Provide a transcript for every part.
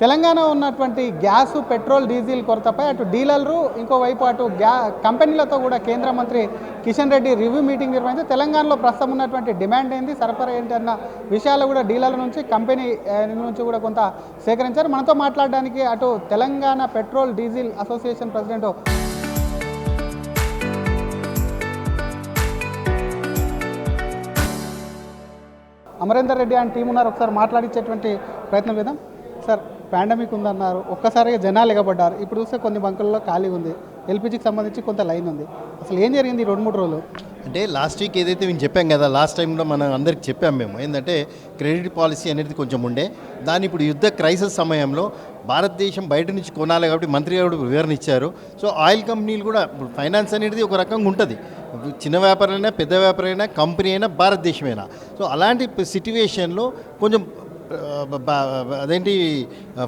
తెలంగాణ ఉన్నటువంటి gas petrol diesel కొరతపై అటు డీలర్లు ఇంకోవైపు అటు కంపెనీలతో కూడా కేంద్ర మంత్రి కిషన్ రెడ్డి రివ్యూ మీటింగ్ నిర్వహించి తెలంగాణలో ప్రస్తుతం ఉన్నటువంటి డిమాండ్ ఏంటి, సరఫరా ఏంటి అన్న విషయాలు కూడా డీలర్ల నుంచి కంపెనీ నుంచి కూడా కొంత సేకరించారు. మనతో మాట్లాడడానికి అటు Telangana petrol diesel association president Amarender Reddy and team ఉన్నారు. ఒకసారి మాట్లాడించేటువంటి ప్రయత్నం చేద్దాం. సార్, పాండమిక్ ఉందన్నారు, ఒక్కసారిగా జనాలు ఎగబడ్డారు. ఇప్పుడు చూస్తే కొన్ని బంకుల్లో ఖాళీ ఉంది, ఎల్పిజికి సంబంధించి కొంత లైన్ ఉంది. అసలు ఏం జరిగింది 2-3 రోజులు? అంటే లాస్ట్ వీక్ ఏదైతే మేము చెప్పాం కదా, లాస్ట్ టైంలో మనం అందరికి చెప్పాం మేము ఏంటంటే క్రెడిట్ పాలసీ అనేది కొంచెం ఉండే దాన్ని ఇప్పుడు యుద్ధ క్రైసిస్ సమయంలో భారతదేశం బయట నుంచి కొనాలి కాబట్టి మంత్రి గారు వివరణ ఇచ్చారు. సో ఆయిల్ కంపెనీలు కూడా ఇప్పుడు ఫైనాన్స్ అనేది ఒక రకంగా ఉంటుంది, చిన్న వ్యాపారైనా పెద్ద వ్యాపారైనా కంపెనీ అయినా భారతదేశమైనా. సో అలాంటి సిట్యువేషన్లో కొంచెం అదేంటి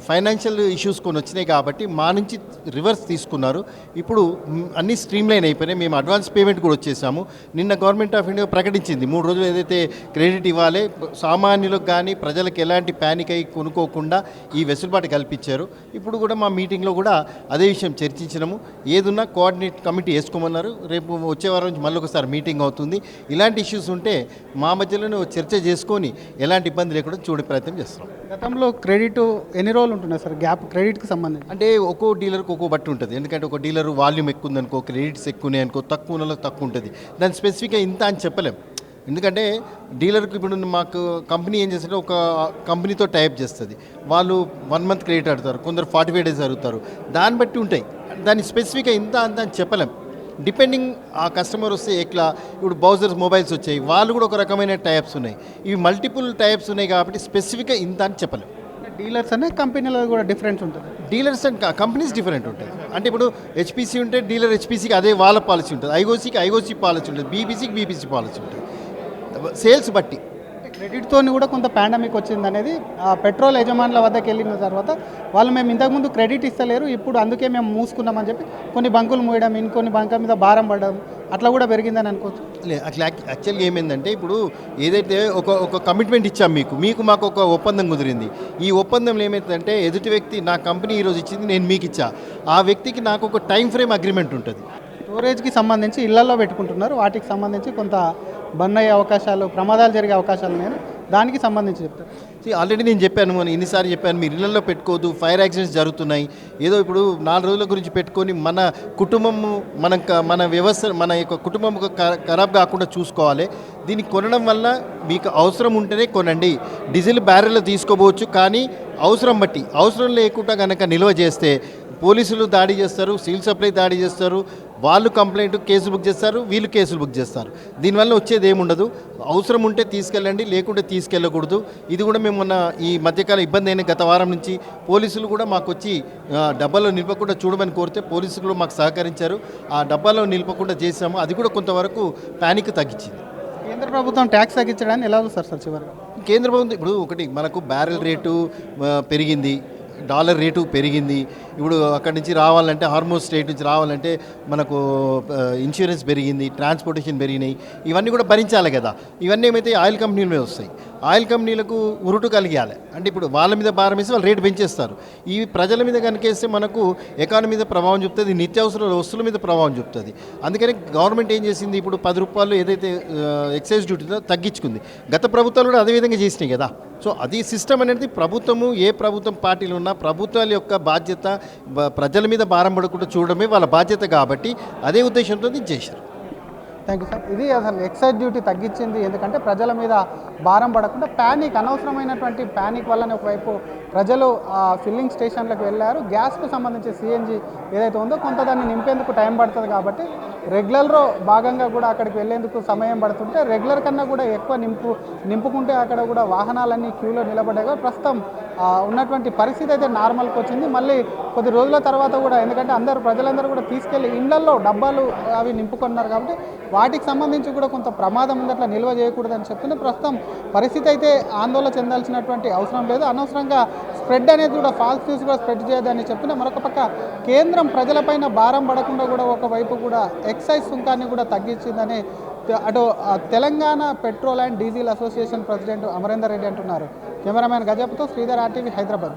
ఫైనాన్షియల్ ఇష్యూస్ కొన్ని వచ్చినాయి కాబట్టి మా నుంచి రివర్స్ తీసుకున్నారు. ఇప్పుడు అన్నీ స్ట్రీమ్లైన్ అయిపోయినాయి. మేము అడ్వాన్స్ పేమెంట్ కూడా వచ్చేసాము. నిన్న గవర్నమెంట్ ఆఫ్ ఇండియా ప్రకటించింది 3 రోజులు ఏదైతే క్రెడిట్ ఇవ్వాలి, సామాన్యులకు కానీ ప్రజలకు ఎలాంటి ప్యానిక్ అయ్యి కొనుక్కోకుండా ఈ వెసులుబాటు కల్పించారు. ఇప్పుడు కూడా మా మీటింగ్లో కూడా అదే విషయం చర్చించినాము. ఏదున్నా కోఆర్డినేట్ కమిటీ వేసుకోమన్నారు. రేపు వచ్చే వారం నుంచి మళ్ళీ ఒకసారి మీటింగ్ అవుతుంది. ఇలాంటి ఇష్యూస్ ఉంటే మా మధ్యలోనే చర్చ చేసుకొని ఎలాంటి ఇబ్బంది లేకుండా చూడే ప్రయత్నం చేస్తాం. గతంలో క్రెడిట్ ఎన్ని రోజులు ఉంటున్నాయి సార్ గ్యాప్ క్రెడిట్కి సంబంధించి? అంటే ఒక్కో డీలర్కి ఒక్కో బట్టి ఉంటుంది. ఎందుకంటే ఒక డీలర్ వాల్యూమ్ ఎక్కువ ఉందనుకో, క్రెడిట్స్ ఎక్కువ ఉన్నాయి అనుకో, తక్కువ ఉన్నలో తక్కువ ఉంటుంది. దాని స్పెసిఫిక్గా ఇంత అని చెప్పలేం. ఎందుకంటే డీలర్కి ఇప్పుడు మాకు కంపెనీ ఏం చేస్తుంటే ఒక కంపెనీతో టైప్ చేస్తుంది, వాళ్ళు 1 మంత్ క్రెడిట్ అడుగుతారు, కొందరు 45 డేస్ అడుగుతారు. దాన్ని బట్టి ఉంటాయి. దాన్ని స్పెసిఫిక్గా ఇంత అంత అని చెప్పలేం. డిపెండింగ్ ఆ కస్టమర్ వస్తే ఎట్లా. ఇప్పుడు బౌజర్స్ మొబైల్స్ వచ్చాయి, వాళ్ళు కూడా ఒక రకమైన టైప్స్ ఉన్నాయి. ఇవి మల్టిపుల్ టైప్స్ ఉన్నాయి కాబట్టి స్పెసిఫిక్గా ఇంత అని చెప్పలేం. డీలర్స్ అనే కంపెనీలో కూడా డిఫరెన్స్ ఉంటుంది. డీలర్స్ అండ్ కంపెనీస్ డిఫరెంట్ ఉంటాయి. అంటే ఇప్పుడు హెచ్పిసి ఉంటే డీలర్ హెచ్పిసికి అదే వాళ్ళ పాలసీ ఉంటుంది, ఐఓసీకి ఐఓసీ పాలసీ ఉంటుంది, బీపీసీకి బీపీసీ పాలసీ ఉంటుంది, సేల్స్ బట్టి. క్రెడిట్తో కూడా కొంత పాండమిక్ వచ్చింది అనేది పెట్రోల్ యజమానుల వద్దకు వెళ్ళిన తర్వాత వాళ్ళు మేము ఇంతకుముందు క్రెడిట్ ఇస్తలేరు, ఇప్పుడు అందుకే మేము మూసుకున్నామని చెప్పి కొన్ని బంకులు మూయడం, ఇంకొన్ని బంకుల మీద భారం పడడం అట్లా కూడా పెరిగిందని అనుకోవచ్చు. అట్లా యాక్చువల్గా ఏమైందంటే ఇప్పుడు ఏదైతే ఒక కమిట్మెంట్ ఇచ్చాం మీకు మాకు ఒక ఒప్పందం కుదిరింది. ఈ ఒప్పందంలో ఏమైందంటే ఎదుటి వ్యక్తి నా కంపెనీ ఈరోజు ఇచ్చింది, నేను మీకు ఇచ్చా, ఆ వ్యక్తికి నాకు ఒక టైం ఫ్రేమ్ అగ్రిమెంట్ ఉంటుంది. స్టోరేజ్కి సంబంధించి ఇళ్లలో పెట్టుకుంటున్నారు, వాటికి సంబంధించి కొంత బంద్ అయ్యే అవకాశాలు, ప్రమాదాలు జరిగే అవకాశాలు నేను దానికి సంబంధించి చెప్తాను. ఆల్రెడీ నేను చెప్పాను, ఎన్నిసార్లు చెప్పాను, మీరు ఇళ్లలో పెట్టుకోవద్దు, ఫైర్ యాక్సిడెంట్స్ జరుగుతున్నాయి. ఏదో ఇప్పుడు 4 రోజుల గురించి పెట్టుకొని మన కుటుంబము మన వ్యవస్థ మన యొక్క కుటుంబం ఖరాబ్ కాకుండా చూసుకోవాలి. దీన్ని కొనడం వల్ల మీకు అవసరం ఉంటేనే కొనండి. డీజిల్ బ్యారెల్లో తీసుకోవచ్చు, కానీ అవసరం బట్టి, అవసరం లేకుండా కనుక నిల్వ చేస్తే పోలీసులు దాడి చేస్తారు, సివిల్ సప్లై దాడి చేస్తారు, వాళ్ళు కంప్లైంట్ కేసులు బుక్ చేస్తారు, వీళ్ళు కేసులు బుక్ చేస్తారు. దీనివల్ల వచ్చేది ఏముండదు. అవసరం ఉంటే తీసుకెళ్ళండి, లేకుంటే తీసుకెళ్ళకూడదు. ఇది కూడా మేము మొన్న ఈ మధ్యకాలం ఇబ్బంది అయిన గత వారం నుంచి పోలీసులు కూడా మాకు వచ్చి డబ్బాలో నిలపకుండా చూడమని కోరితే పోలీసులు కూడా మాకు సహకరించారు. ఆ డబ్బాలో నిలపకుండా చేసాము. అది కూడా కొంతవరకు ప్యానిక్ తగ్గించింది. కేంద్ర ప్రభుత్వం ట్యాక్స్ తగ్గించడానికి ఎలా చూస్తారు సార్? చివరిగా కేంద్ర ప్రభుత్వం ఇప్పుడు ఒకటి మనకు బ్యారెల్ రేటు పెరిగింది, డాలర్ రేటు పెరిగింది. ఇప్పుడు అక్కడి నుంచి రావాలంటే హార్మోస్ స్టేట్ నుంచి రావాలంటే మనకు ఇన్సూరెన్స్ పెరిగింది, ట్రాన్స్పోర్టేషన్ పెరిగినాయి. ఇవన్నీ కూడా భరించాలి కదా. ఇవన్నీ ఏమైతే ఆయిల్ కంపెనీల మీద వస్తాయి. ఆయిల్ కంపెనీలకు ఉరుటు కలిగాలి. అంటే ఇప్పుడు వాళ్ళ మీద భారం వేసి వాళ్ళు రేటు పెంచేస్తారు. ఈ ప్రజల మీద కనుకేస్తే మనకు ఎకానమీ మీద ప్రభావం చూపుతుంది, నిత్యావసర వస్తువుల మీద ప్రభావం చూపుతుంది. అందుకని గవర్నమెంట్ ఏం చేసింది, ఇప్పుడు 10 రూపాయలు ఏదైతే ఎక్సైజ్ డ్యూటీతో తగ్గించుకుంది. గత ప్రభుత్వాలు కూడా అదేవిధంగా చేసినాయి కదా. సో అది సిస్టమ్ అనేది ప్రభుత్వము, ఏ ప్రభుత్వం పార్టీలు ఉన్నా ప్రభుత్వాల యొక్క బాధ్యత ప్రజల మీద భారం పడకుండా చూడడమే వాళ్ళ బాధ్యత కాబట్టి అదే ఉద్దేశంతో ఇది చేశారు. Thank you sir. ఇది అసలు ఎక్సైజ్ డ్యూటీ తగ్గించింది ఎందుకంటే ప్రజల మీద భారం పడకుండా, ప్యానిక్ అనవసరమైనటువంటి ప్యానిక్ వల్లనే ఒకవైపు ప్రజలు ఫిల్లింగ్ స్టేషన్లకు వెళ్ళారు. గ్యాస్కు సంబంధించి సిఎన్జి ఏదైతే ఉందో కొంత దాన్ని నింపేందుకు టైం పడుతుంది కాబట్టి రెగ్యులర్లో భాగంగా కూడా అక్కడికి వెళ్ళేందుకు సమయం పడుతుంటే రెగ్యులర్ కన్నా కూడా ఎక్కువ నింపుకుంటే అక్కడ కూడా వాహనాలన్నీ క్యూలో నిలబడ్డాయి. ప్రస్తుతం ఉన్నటువంటి పరిస్థితి అయితే నార్మల్కి వచ్చింది. మళ్ళీ కొద్ది రోజుల తర్వాత కూడా, ఎందుకంటే ప్రజలందరూ కూడా తీసుకెళ్లి ఇళ్లలో డబ్బాలు అవి నింపుకున్నారు కాబట్టి వాటికి సంబంధించి కూడా కొంత ప్రమాదం ఉంది, అట్లా నిల్వ చేయకూడదని చెప్తున్నారు. ప్రస్తుతం పరిస్థితి అయితే ఆందోళన చెందాల్సినటువంటి అవసరం లేదు. అనవసరంగా స్ప్రెడ్ అనేది కూడా ఫాల్స్ న్యూస్ కూడా స్ప్రెడ్ చేయదని చెప్తున్నా. మరొక పక్క కేంద్రం ప్రజలపైన భారం పడకుండా కూడా ఒకవైపు కూడా ఎక్సైజ్ సుంకాన్ని కూడా తగ్గించిందని అటు Telangana petrol and diesel association president Amarender Reddy అంటున్నారు. కెమెరామ్యాన్ గజప్తో శ్రీధర్, RTV, హైదరాబాద్.